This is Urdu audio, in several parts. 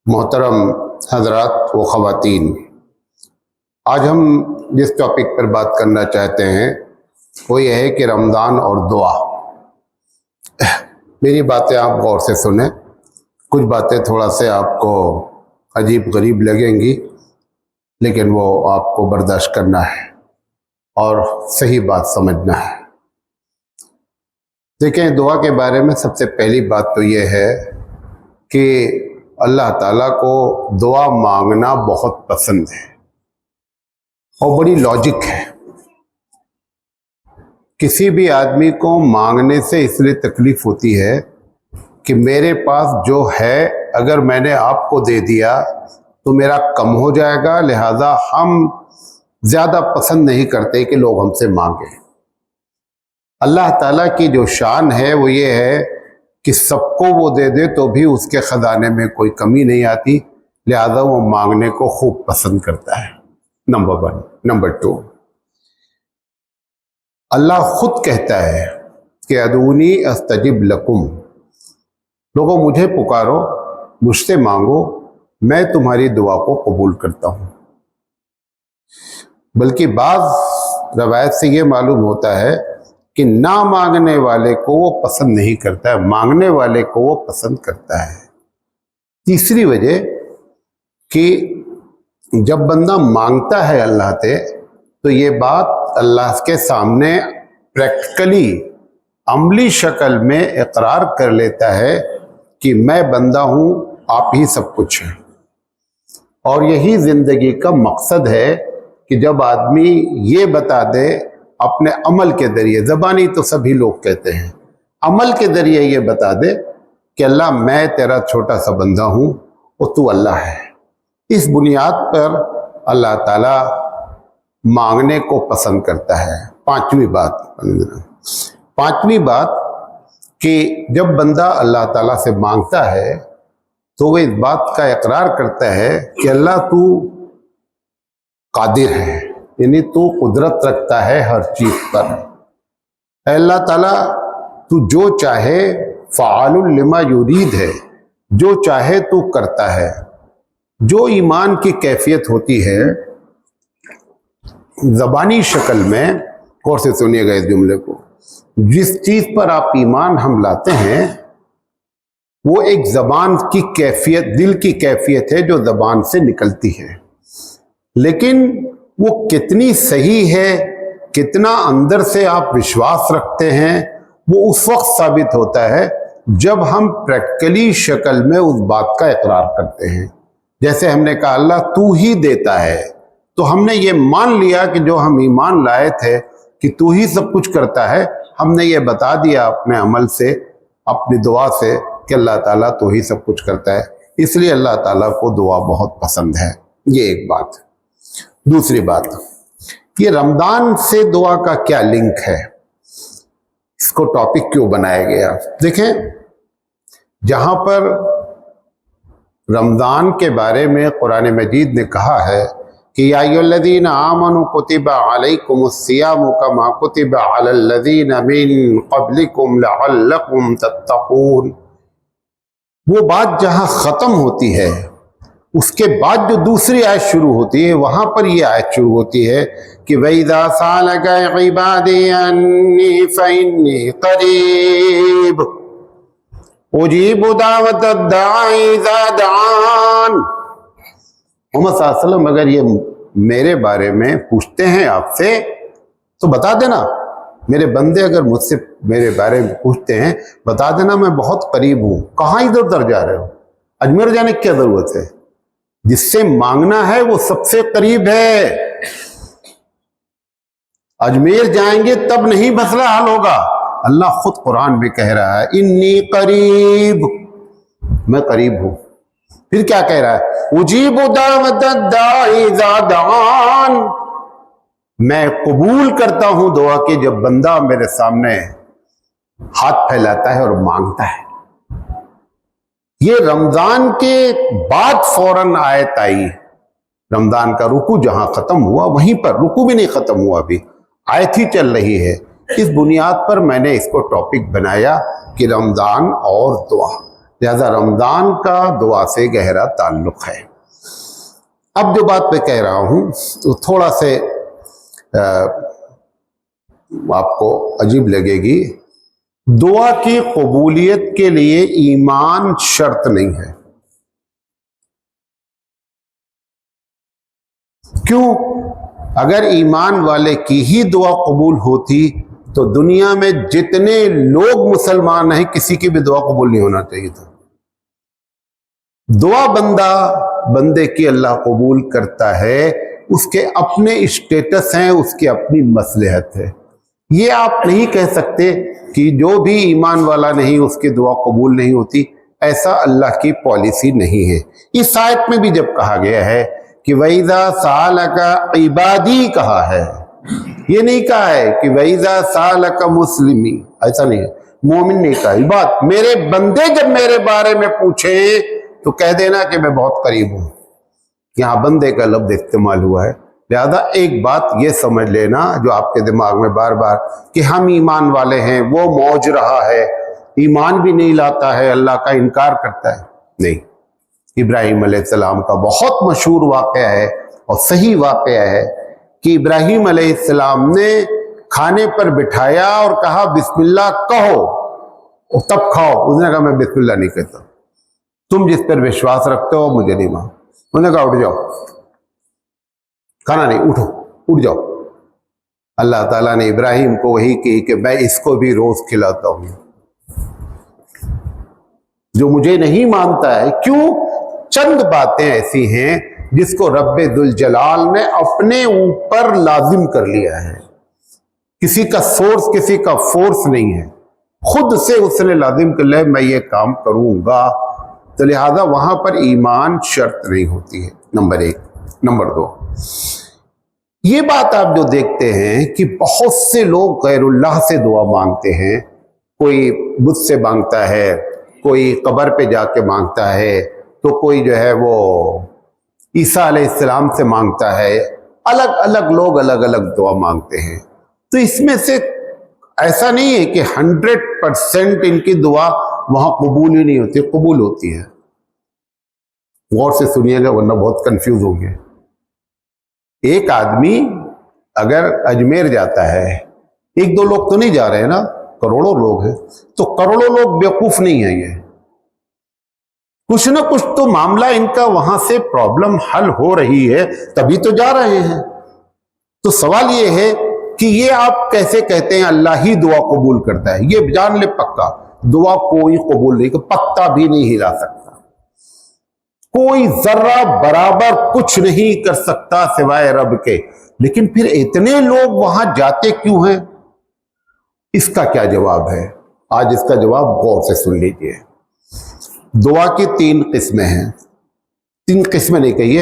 محترم حضرات و خواتین، آج ہم جس ٹاپک پر بات کرنا چاہتے ہیں وہ یہ ہے کہ رمضان اور دعا۔ میری باتیں آپ غور سے سنیں، کچھ باتیں تھوڑا سے آپ کو عجیب غریب لگیں گی، لیکن وہ آپ کو برداشت کرنا ہے اور صحیح بات سمجھنا ہے۔ دیکھیں، دعا کے بارے میں سب سے پہلی بات تو یہ ہے کہ اللہ تعالیٰ کو دعا مانگنا بہت پسند ہے اور بڑی لاجک ہے۔ کسی بھی آدمی کو مانگنے سے اس لیے تکلیف ہوتی ہے کہ میرے پاس جو ہے اگر میں نے آپ کو دے دیا تو میرا کم ہو جائے گا، لہذا ہم زیادہ پسند نہیں کرتے کہ لوگ ہم سے مانگیں۔ اللہ تعالیٰ کی جو شان ہے وہ یہ ہے کہ سب کو وہ دے دے تو بھی اس کے خزانے میں کوئی کمی نہیں آتی، لہذا وہ مانگنے کو خوب پسند کرتا ہے۔ نمبر 1۔ نمبر 2، اللہ خود کہتا ہے کہ ادعونی استجب لکم، لوگوں مجھے پکارو، مجھ سے مانگو، میں تمہاری دعا کو قبول کرتا ہوں۔ بلکہ بعض روایت سے یہ معلوم ہوتا ہے کہ نہ مانگنے والے کو وہ پسند نہیں کرتا ہے، مانگنے والے کو وہ پسند کرتا ہے۔ تیسری وجہ کہ جب بندہ مانگتا ہے اللہ سے تو یہ بات اللہ کے سامنے پریکٹیکلی عملی شکل میں اقرار کر لیتا ہے کہ میں بندہ ہوں، آپ ہی سب کچھ ہیں۔ اور یہی زندگی کا مقصد ہے کہ جب آدمی یہ بتا دے اپنے عمل کے ذریعے، زبانی تو سبھی لوگ کہتے ہیں، عمل کے ذریعے یہ بتا دے کہ اللہ میں تیرا چھوٹا سا بندہ ہوں اور تو اللہ ہے۔ اس بنیاد پر اللہ تعالیٰ مانگنے کو پسند کرتا ہے۔ پانچویں بات کہ جب بندہ اللہ تعالیٰ سے مانگتا ہے تو وہ اس بات کا اقرار کرتا ہے کہ اللہ تو قادر ہے، یعنی تو قدرت رکھتا ہے ہر چیز پر۔ اے اللہ تعالیٰ تو جو چاہے فعال لما یرید ہے، جو چاہے تو کرتا ہے۔ جو ایمان کی کیفیت ہوتی ہے زبانی شکل میں، غور سے سنیے گا اس جملے کو، جس چیز پر آپ ایمان ہم لاتے ہیں وہ ایک زبان کی کیفیت، دل کی کیفیت ہے جو زبان سے نکلتی ہے، لیکن وہ کتنی صحیح ہے، کتنا اندر سے آپ وشواس رکھتے ہیں، وہ اس وقت ثابت ہوتا ہے جب ہم پریکٹیکلی شکل میں اس بات کا اقرار کرتے ہیں۔ جیسے ہم نے کہا اللہ تو ہی دیتا ہے، تو ہم نے یہ مان لیا کہ جو ہم ایمان لائے تھے کہ تو ہی سب کچھ کرتا ہے، ہم نے یہ بتا دیا اپنے عمل سے، اپنی دعا سے کہ اللہ تعالیٰ تو ہی سب کچھ کرتا ہے۔ اس لیے اللہ تعالیٰ کو دعا بہت پسند ہے۔ یہ ایک بات۔ دوسری بات، یہ رمضان سے دعا کا کیا لنک ہے، اس کو ٹاپک کیوں بنایا گیا؟ دیکھیں، جہاں پر رمضان کے بارے میں قرآن مجید نے کہا ہے کہ یا ایھا الذین آمنوا کتب علیکم الصیام کما کتب علی الذین من قبلکم لعلکم تتقون، وہ بات جہاں ختم ہوتی ہے اس کے بعد جو دوسری آیت شروع ہوتی ہے وہاں پر یہ آیت شروع ہوتی ہے کہ وَإِذَا سَأَلَكَ عِبَادِي عَنِّي فَإِنِّي قَرِيبٌ اجیب دعوت الداعی اذا دعان۔ محمد صلی اللہ علیہ وسلم اگر یہ میرے بارے میں پوچھتے ہیں آپ سے تو بتا دینا، میرے بندے اگر مجھ سے میرے بارے میں پوچھتے ہیں بتا دینا میں بہت قریب ہوں۔ کہاں ادھر ادھر جا رہے ہو؟ اجمیر جانے کی کیا ضرورت ہے؟ جس سے مانگنا ہے وہ سب سے قریب ہے۔ اجمیر جائیں گے تب نہیں مسئلہ حل ہوگا۔ اللہ خود قرآن میں کہہ رہا ہے انی قریب، میں قریب ہوں۔ پھر کیا کہہ رہا ہے؟ اجیب دعوت الداعی اذا دعان، میں قبول کرتا ہوں دعا کی جب بندہ میرے سامنے ہاتھ پھیلاتا ہے اور مانگتا ہے۔ یہ رمضان کے بعد فوراً آیت آئی، رمضان کا رکوع جہاں ختم ہوا وہیں پر، رکوع بھی نہیں ختم ہوا ابھی، آیت ہی چل رہی ہے۔ اس بنیاد پر میں نے اس کو ٹاپک بنایا کہ رمضان اور دعا۔ لہذا رمضان کا دعا سے گہرا تعلق ہے۔ اب جو بات میں کہہ رہا ہوں تو تھوڑا سے آپ کو عجیب لگے گی۔ دعا کی قبولیت کے لیے ایمان شرط نہیں ہے۔ کیوں؟ اگر ایمان والے کی ہی دعا قبول ہوتی تو دنیا میں جتنے لوگ مسلمان ہیں کسی کی بھی دعا قبول نہیں ہونا چاہیے تھا۔ دعا بندے کی اللہ قبول کرتا ہے، اس کے اپنے اسٹیٹس ہیں، اس کی اپنی مصلحت ہے۔ یہ آپ نہیں کہہ سکتے کہ جو بھی ایمان والا نہیں اس کی دعا قبول نہیں ہوتی، ایسا اللہ کی پالیسی نہیں ہے۔ اس آیت میں بھی جب کہا گیا ہے کہ وَإِذَا سَأَلَكَ عِبَادِي کہا ہے، یہ نہیں کہا ہے کہ وَإِذَا سَأَلَكَ مُسْلِمِي، ایسا نہیں ہے، مومن نہیں کہا۔ بات میرے بندے جب میرے بارے میں پوچھیں تو کہہ دینا کہ میں بہت قریب ہوں۔ یہاں بندے کا لفظ استعمال ہوا ہے، لہذا ایک بات یہ سمجھ لینا جو آپ کے دماغ میں بار بار کہ ہم ایمان والے ہیں، وہ موج رہا ہے، ایمان بھی نہیں لاتا ہے، اللہ کا انکار کرتا ہے، نہیں۔ ابراہیم علیہ السلام کا بہت مشہور واقعہ ہے اور صحیح واقعہ ہے کہ ابراہیم علیہ السلام نے کھانے پر بٹھایا اور کہا بسم اللہ کہو اور تب کھاؤ۔ اس نے کہا میں بسم اللہ نہیں کہتا، تم جس پر وشواس رکھتے ہو مجھے نہیں مان۔ انہوں نے کہا اٹھ جاؤ، کھانا نہیں، اٹھ جاؤ۔ اللہ تعالیٰ نے ابراہیم کو وہی کی کہ میں اس کو بھی روز کھلاتا ہوں جو مجھے نہیں مانتا ہے۔ کیوں؟ چند باتیں ایسی ہیں جس کو رب ذوالجلال نے اپنے اوپر لازم کر لیا ہے، کسی کا سورس کسی کا فورس نہیں ہے، خود سے اس نے لازم کر لیا میں یہ کام کروں گا، تو لہذا وہاں پر ایمان شرط نہیں ہوتی ہے، نمبر ایک۔ نمبر دو، یہ بات آپ جو دیکھتے ہیں کہ بہت سے لوگ غیر اللہ سے دعا مانگتے ہیں، کوئی بت سے مانگتا ہے، کوئی قبر پہ جا کے مانگتا ہے، تو کوئی جو ہے وہ عیسیٰ علیہ السلام سے مانگتا ہے، الگ الگ لوگ الگ الگ دعا مانگتے ہیں۔ تو اس میں سے ایسا نہیں ہے کہ 100% ان کی دعا وہاں قبول ہی نہیں ہوتی، قبول ہوتی ہے۔ غور سے سنیے گا ورنہ بہت کنفیوز ہوں گے۔ ایک آدمی اگر اجمیر جاتا ہے، ایک دو لوگ تو نہیں جا رہے نا، کروڑوں لوگ ہیں، تو کروڑوں لوگ بیوقوف نہیں ہیں، یہ کچھ نہ کچھ تو معاملہ ان کا وہاں سے پرابلم حل ہو رہی ہے تبھی تو جا رہے ہیں۔ تو سوال یہ ہے کہ یہ آپ کیسے کہتے ہیں اللہ ہی دعا قبول کرتا ہے؟ یہ جان لے پکا دعا کوئی قبول نہیں، پتا بھی نہیں ہلا سکتا، کوئی ذرہ برابر کچھ نہیں کر سکتا سوائے رب کے۔ لیکن پھر اتنے لوگ وہاں جاتے کیوں ہیں؟ اس کا کیا جواب ہے؟ آج اس کا جواب غور سے سن لیجئے۔ دعا کی 3 قسمیں ہیں، 3 قسمیں نہیں کہیے،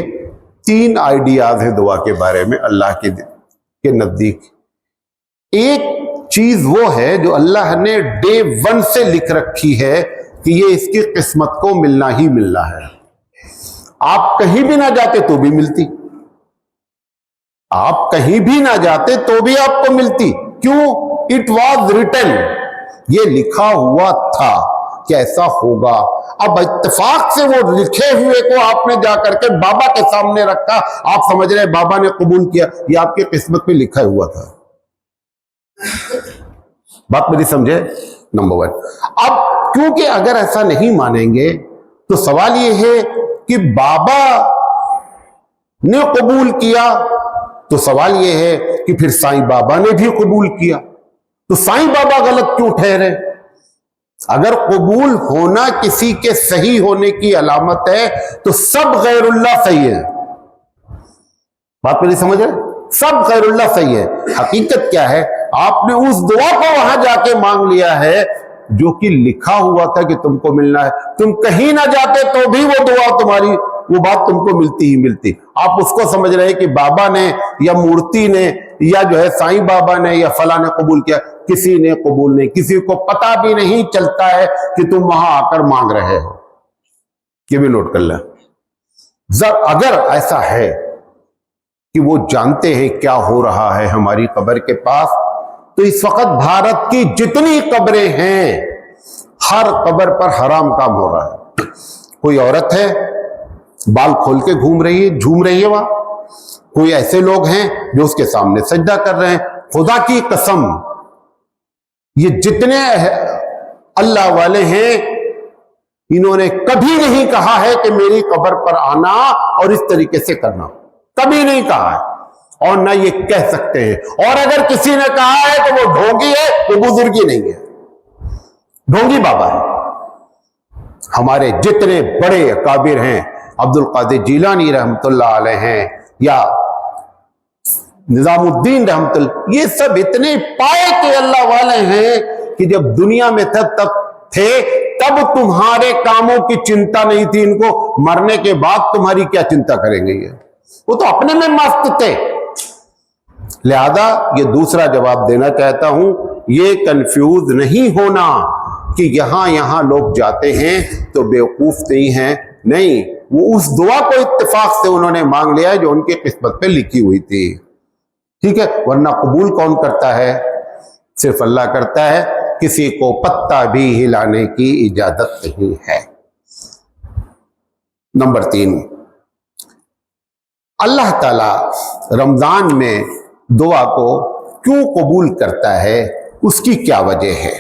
3 آئیڈیاز ہیں دعا کے بارے میں اللہ کے نزدیک۔ ایک چیز وہ ہے جو اللہ نے ڈے 1 سے لکھ رکھی ہے کہ یہ اس کی قسمت کو ملنا ہی ملنا ہے، آپ کہیں بھی نہ جاتے تو بھی ملتی، آپ کہیں بھی نہ جاتے تو بھی آپ کو ملتی۔ کیوں؟ اٹ واز ریٹن، یہ لکھا ہوا تھا کہ ایسا ہوگا۔ اب اتفاق سے وہ لکھے ہوئے کو آپ نے جا کر کے بابا کے سامنے رکھا، آپ سمجھ رہے بابا نے قبول کیا، یہ آپ کی قسمت میں لکھا ہوا تھا۔ بات میری سمجھے؟ نمبر 1۔ اب کیونکہ اگر ایسا نہیں مانیں گے تو سوال یہ ہے کہ بابا نے قبول کیا، تو سوال یہ ہے کہ پھر سائیں بابا نے بھی قبول کیا، تو سائیں بابا غلط کیوں ٹھہرے؟ اگر قبول ہونا کسی کے صحیح ہونے کی علامت ہے تو سب غیر اللہ صحیح ہے۔ بات میری سمجھ رہے؟ سب غیر اللہ صحیح ہے۔ حقیقت کیا ہے؟ آپ نے اس دعا کو وہاں جا کے مانگ لیا ہے جو کہ لکھا ہوا تھا کہ تم کو ملنا ہے، تم کہیں نہ جاتے تو بھی وہ دعا تمہاری، وہ بات تم کو ملتی ہی ملتی۔ آپ اس کو سمجھ رہے ہیں کہ بابا نے یا مورتی نے یا جو ہے سائیں بابا نے یا فلاں نے قبول کیا، کسی نے قبول نہیں، کسی کو پتا بھی نہیں چلتا ہے کہ تم وہاں آ کر مانگ رہے ہو۔ یہ بھی نوٹ کر لیں۔ اگر ایسا ہے کہ وہ جانتے ہیں کیا ہو رہا ہے ہماری قبر کے پاس، تو اس وقت بھارت کی جتنی قبریں ہیں ہر قبر پر حرام کام ہو رہا ہے. کوئی عورت ہے بال کھول کے جھوم رہی ہے وہاں. کوئی ایسے لوگ ہیں جو اس کے سامنے سجدہ کر رہے ہیں. خدا کی قسم یہ جتنے اللہ والے ہیں انہوں نے کبھی نہیں کہا ہے کہ میری قبر پر آنا اور اس طریقے سے کرنا. کبھی نہیں کہا ہے اور نہ یہ کہہ سکتے ہیں. اور اگر کسی نے کہا ہے تو وہ ڈھونگی ہے, وہ بزرگی نہیں ہے, ڈھونگی بابا ہے. ہمارے جتنے بڑے اکابر ہیں, عبد القادر جیلانی رحمت اللہ علیہ ہیں یا نظام الدین رحمت اللہ, یہ سب اتنے پائے کے اللہ والے ہیں کہ جب دنیا میں تھے تب تمہارے کاموں کی چنتا نہیں تھی ان کو. مرنے کے بعد تمہاری کیا چنتا کریں گے؟ وہ تو اپنے میں مست تھے. لہذا یہ دوسرا جواب دینا چاہتا ہوں, یہ کنفیوز نہیں ہونا کہ یہاں لوگ جاتے ہیں تو بیوقوف نہیں ہیں. نہیں, وہ اس دعا کو اتفاق سے انہوں نے مانگ لیا ہے جو ان کی قسمت پہ لکھی ہوئی تھی. ٹھیک ہے, ورنہ قبول کون کرتا ہے؟ صرف اللہ کرتا ہے. کسی کو پتہ بھی ہلانے کی اجازت نہیں ہے. نمبر 3, اللہ تعالی رمضان میں دعا کو کیوں قبول کرتا ہے, اس کی کیا وجہ ہے؟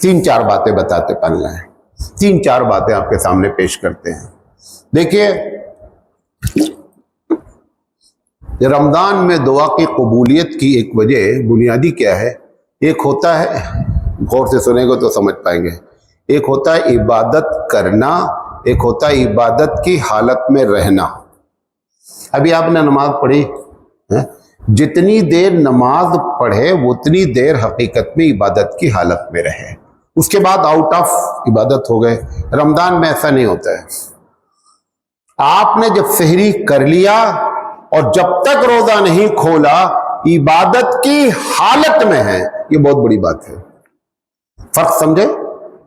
3-4 باتیں بتاتے پڑھنا ہے. 3-4 باتیں آپ کے سامنے پیش کرتے ہیں. دیکھیے, رمضان میں دعا کی قبولیت کی ایک وجہ بنیادی کیا ہے؟ ایک ہوتا ہے, غور سے سنیں گے تو سمجھ پائیں گے, ایک ہوتا ہے عبادت کرنا, ایک ہوتا ہے عبادت کی حالت میں رہنا. ابھی آپ نے نماز پڑھی, جتنی دیر نماز پڑھے اتنی دیر حقیقت میں عبادت کی حالت میں رہے, اس کے بعد آؤٹ آف عبادت ہو گئے. رمضان میں ایسا نہیں ہوتا ہے. آپ نے جب سحری کر لیا اور جب تک روزہ نہیں کھولا عبادت کی حالت میں ہے, یہ بہت بڑی بات ہے. فرق سمجھے؟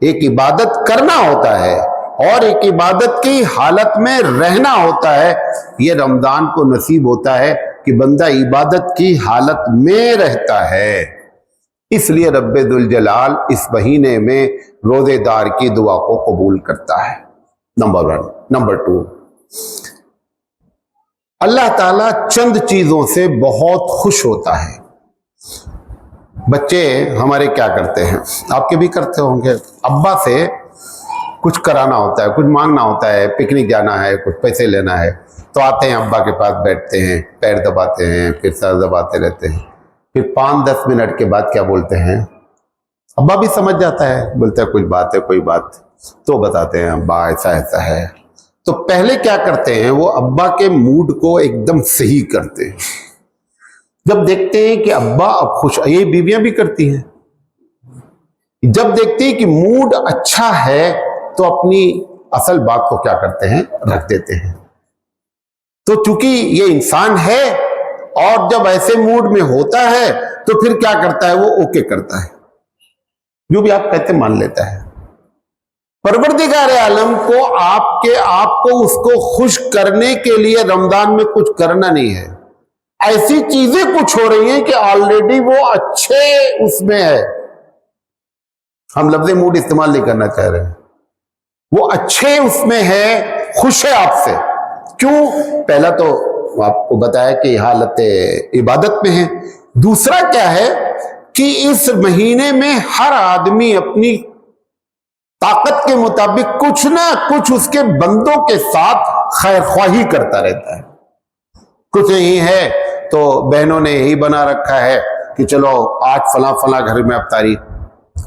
ایک عبادت کرنا ہوتا ہے اور ایک عبادت کی حالت میں رہنا ہوتا ہے. یہ رمضان کو نصیب ہوتا ہے کہ بندہ عبادت کی حالت میں رہتا ہے. اس لیے رب ذوالجلال اس مہینے میں روزے دار کی دعا کو قبول کرتا ہے. نمبر 1. نمبر 2, اللہ تعالیٰ چند چیزوں سے بہت خوش ہوتا ہے. بچے ہمارے کیا کرتے ہیں, آپ کے بھی کرتے ہوں گے, ابا سے کچھ کرانا ہوتا ہے, کچھ مانگنا ہوتا ہے, پکنک جانا ہے, کچھ پیسے لینا ہے, تو آتے ہیں ابا کے پاس, بیٹھتے ہیں, پیر دباتے ہیں, پھر سر دباتے رہتے ہیں. پھر 5-10 منٹ کے بعد کیا بولتے ہیں؟ ابا بھی سمجھ جاتا ہے, بولتا ہے کوئی بات ہے, کوئی بات, تو بتاتے ہیں ابا ایسا ایسا ہے. تو پہلے کیا کرتے ہیں, وہ ابا کے موڈ کو ایک دم صحیح کرتے ہیں. جب دیکھتے ہیں کہ ابا اب خوش, یہ بیویاں بھی کرتی ہیں, جب دیکھتے ہیں کہ موڈ اچھا ہے تو اپنی اصل بات کو کیا کرتے ہیں, رکھ دیتے ہیں. تو چونکہ یہ انسان ہے اور جب ایسے موڈ میں ہوتا ہے تو پھر کیا کرتا ہے, وہ اوکے کرتا ہے, جو بھی آپ کہتے مان لیتا ہے. پروردگار عالم کو آپ کو اس کو خوش کرنے کے لیے رمضان میں کچھ کرنا نہیں ہے. ایسی چیزیں کچھ ہو رہی ہیں کہ آلریڈی وہ اچھے اس میں ہے. ہم لفظ موڈ استعمال نہیں کرنا چاہ رہے ہیں, وہ اچھے اس میں ہے, خوش ہے آپ سے. کیوں؟ پہلا تو آپ کو بتایا کہ حالت عبادت میں ہے. دوسرا کیا ہے کہ اس مہینے میں ہر آدمی اپنی طاقت کے مطابق کچھ نہ کچھ اس کے بندوں کے ساتھ خیر خواہی کرتا رہتا ہے. کچھ نہیں ہے تو بہنوں نے یہی بنا رکھا ہے کہ چلو آج فلاں فلاں گھر میں افطاری,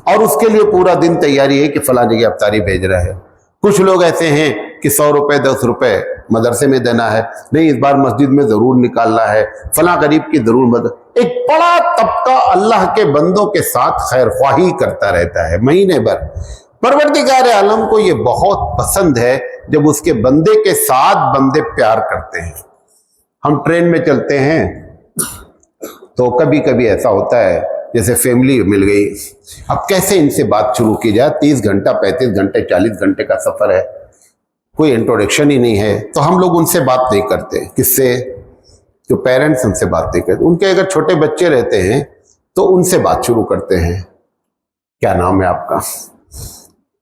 اور اس کے لیے پورا دن تیاری ہے کہ فلاں جگہ افطاری بھیج رہا ہے. کچھ لوگ ایسے ہیں کہ 100 روپے 10 روپے مدرسے میں دینا ہے, نہیں اس بار مسجد میں ضرور نکالنا ہے, فلاں غریب کی ضرور مدد. ایک بڑا طبقہ اللہ کے بندوں کے ساتھ خیر خواہی کرتا رہتا ہے مہینے بھر. پروردگار عالم کو یہ بہت پسند ہے جب اس کے بندے کے ساتھ بندے پیار کرتے ہیں. ہم ٹرین میں چلتے ہیں تو کبھی کبھی ایسا ہوتا ہے جیسے فیملی مل گئی, اب کیسے ان سے بات شروع کی جائے, 30 گھنٹہ 35 گھنٹے 40 گھنٹے کا سفر ہے, کوئی انٹروڈکشن ہی نہیں ہے, تو ہم لوگ ان سے بات نہیں کرتے. کس سے؟ جو پیرنٹس ان سے بات نہیں کرتے. ان کے اگر چھوٹے بچے رہتے ہیں تو ان سے بات شروع کرتے ہیں, کیا نام ہے آپ کا,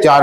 4,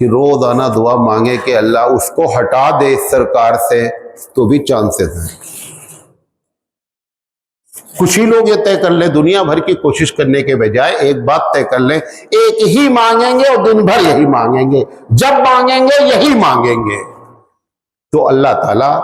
کہ روزانہ دعا مانگے کہ اللہ اس کو ہٹا دے اس سرکار سے، تو بھی چانسز ہیں۔ کچھ ہی لوگ یہ طے کر لیں، دنیا بھر کی کوشش کرنے کے بجائے ایک بات طے کر لیں، ایک ہی مانگیں گے اور دن بھر یہی مانگیں گے، جب مانگیں گے یہی مانگیں گے، تو اللہ تعالیٰ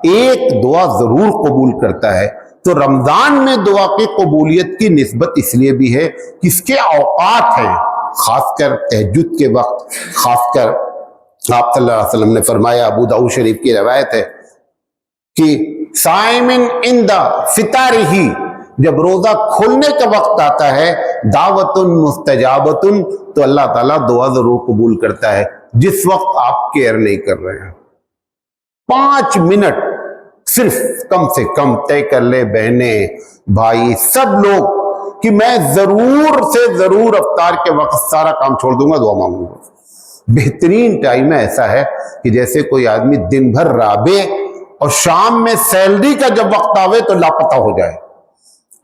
ایک دعا ضرور قبول کرتا ہے۔ تو رمضان میں دعا کی قبولیت کی نسبت اس لیے بھی ہے کہ اس کے اوقات ہیں، خاص کر تہجد کے وقت، خاص کر آپ صلی اللہ علیہ وسلم نے فرمایا، ابو داؤد شریف کی روایت ہے کہ صائمن عند فطارہ، جب روزہ کھولنے کا وقت آتا ہے، دعوت مستجابت، تو اللہ تعالیٰ دعا ضرور قبول کرتا ہے جس وقت آپ کیئر نہیں کر رہے ہیں۔ 5 منٹ صرف کم سے کم طے کر لے بہنیں بھائی سب لوگ کہ میں ضرور سے ضرور افطار کے وقت سارا کام چھوڑ دوں گا، دعا مانگوں گا۔ بہترین ٹائم ایسا ہے کہ جیسے کوئی آدمی دن بھر رابے اور شام میں سیلری کا جب وقت آوے تو لاپتہ ہو جائے،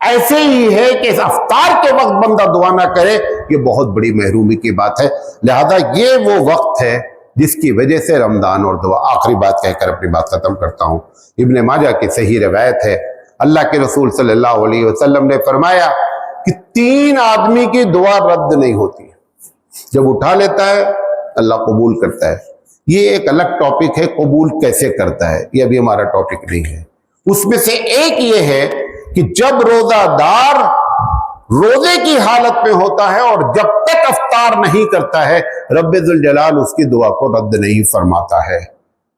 ایسے ہی ہے کہ اس افطار کے وقت بندہ دعا نہ کرے، یہ بہت بڑی محرومی کی بات ہے۔ لہذا یہ وہ وقت ہے جس کی وجہ سے رمضان اور دعا۔ آخری بات کہہ کر اپنی بات ختم کرتا ہوں، ابن ماجہ کی صحیح روایت ہے، اللہ کے رسول صلی اللہ علیہ وسلم نے فرمایا کہ 3 آدمی کی دعا رد نہیں ہوتی، جب اٹھا لیتا ہے اللہ قبول کرتا ہے۔ یہ ایک الگ ٹاپک ہے، قبول کیسے کرتا ہے، یہ ابھی ہمارا ٹاپک نہیں ہے۔ اس میں سے ایک یہ ہے کہ جب روزہ دار روزے کی حالت میں ہوتا ہے اور جب تک افطار نہیں کرتا ہے، رب ذوالجلال اس کی دعا کو رد نہیں فرماتا ہے۔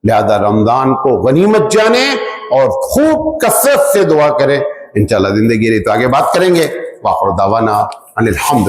لہذا رمضان کو غنیمت جانے اور خوب کثرت سے دعا کریں، انشاءاللہ زندگی رہی تو آگے بات کریں گے۔ وآخر دعوانا ان الحمد